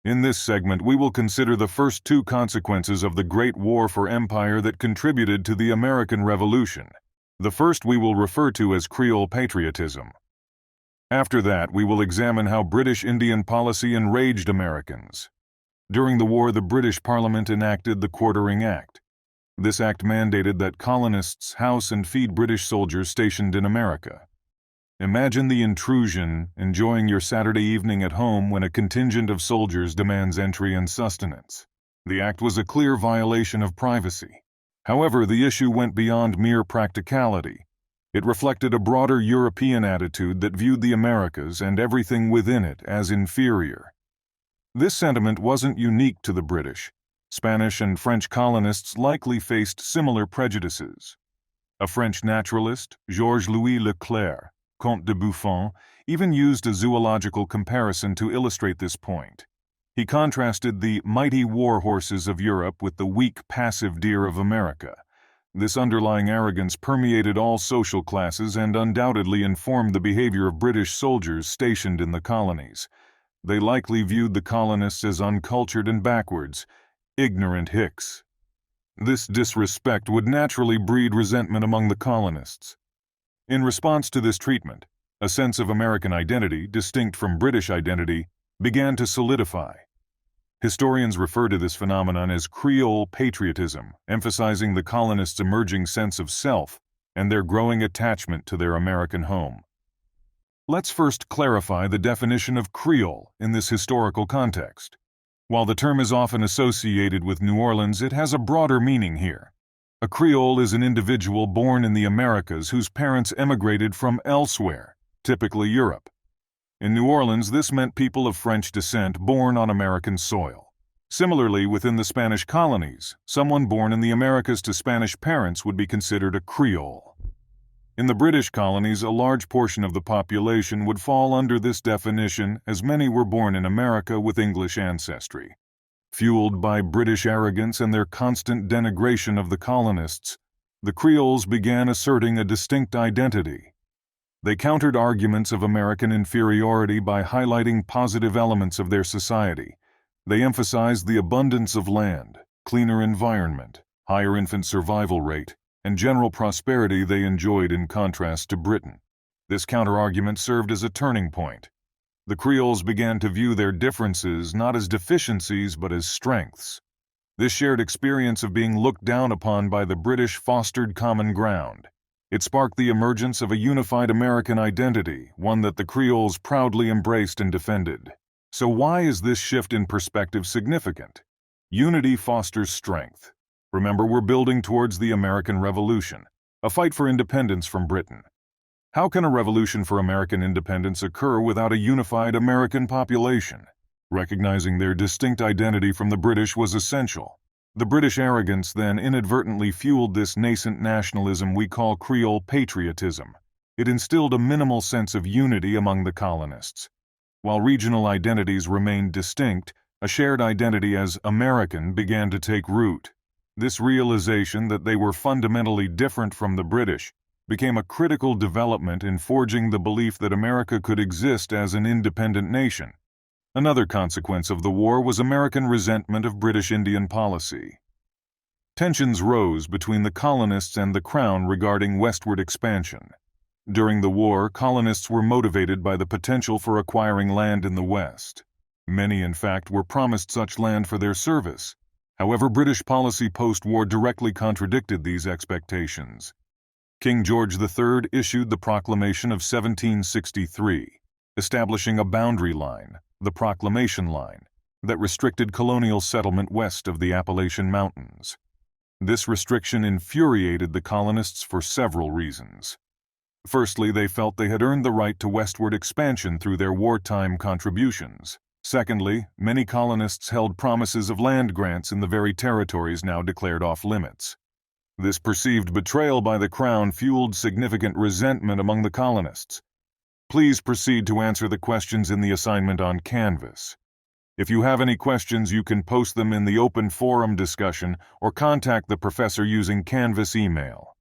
In this segment, we will consider the first two consequences of the Great War for Empire that contributed to the American Revolution. The first we will refer to as Creole patriotism. After that, we will examine how British Indian policy enraged Americans. During the war, the British Parliament enacted the Quartering Act. This act mandated that colonists house and feed British soldiers stationed in America. Imagine the intrusion, enjoying your Saturday evening at home when a contingent of soldiers demands entry and sustenance. The act was a clear violation of privacy. However, the issue went beyond mere practicality. It reflected a broader European attitude that viewed the Americas and everything within it as inferior. This sentiment wasn't unique to the British. Spanish and French colonists likely faced similar prejudices. A French naturalist, Georges-Louis Leclerc, Comte de Buffon, even used a zoological comparison to illustrate this point. He contrasted the mighty war horses of Europe with the weak, passive deer of America. This underlying arrogance permeated all social classes and undoubtedly informed the behavior of British soldiers stationed in the colonies. They likely viewed the colonists as uncultured and backwards, ignorant hicks. This disrespect would naturally breed resentment among the colonists. In response to this treatment, a sense of American identity, distinct from British identity, began to solidify. Historians refer to this phenomenon as Creole patriotism, emphasizing the colonists' emerging sense of self and their growing attachment to their American home. Let's first clarify the definition of Creole in this historical context. While the term is often associated with New Orleans, it has a broader meaning here. A Creole is an individual born in the Americas whose parents emigrated from elsewhere, typically Europe. In New Orleans, this meant people of French descent born on American soil. Similarly, within the Spanish colonies, someone born in the Americas to Spanish parents would be considered a Creole. In the British colonies, a large portion of the population would fall under this definition, as many were born in America with English ancestry. Fueled by British arrogance and their constant denigration of the colonists, the Creoles began asserting a distinct identity. They countered arguments of American inferiority by highlighting positive elements of their society. They emphasized the abundance of land, cleaner environment, higher infant survival rate, and general prosperity they enjoyed in contrast to Britain. This counterargument served as a turning point. The Creoles began to view their differences not as deficiencies but as strengths. This shared experience of being looked down upon by the British fostered common ground. It sparked the emergence of a unified American identity, one that the Creoles proudly embraced and defended. So why is this shift in perspective significant? Unity fosters strength. Remember, we're building towards the American Revolution, a fight for independence from Britain. How can a revolution for American independence occur without a unified American population? Recognizing their distinct identity from the British was essential. The British arrogance then inadvertently fueled this nascent nationalism we call Creole patriotism. It instilled a minimal sense of unity among the colonists. While regional identities remained distinct, a shared identity as American began to take root. This realization that they were fundamentally different from the British became a critical development in forging the belief that America could exist as an independent nation. Another consequence of the war was American resentment of British Indian policy. Tensions rose between the colonists and the Crown regarding westward expansion. During the war, colonists were motivated by the potential for acquiring land in the West. Many, in fact, were promised such land for their service. However, British policy post-war directly contradicted these expectations. King George III issued the Proclamation of 1763, establishing a boundary line, the Proclamation Line, that restricted colonial settlement west of the Appalachian Mountains. This restriction infuriated the colonists for several reasons. Firstly, they felt they had earned the right to westward expansion through their wartime contributions. Secondly, many colonists held promises of land grants in the very territories now declared off-limits. This perceived betrayal by the Crown fueled significant resentment among the colonists. Please proceed to answer the questions in the assignment on Canvas. If you have any questions, you can post them in the open forum discussion or contact the professor using Canvas email.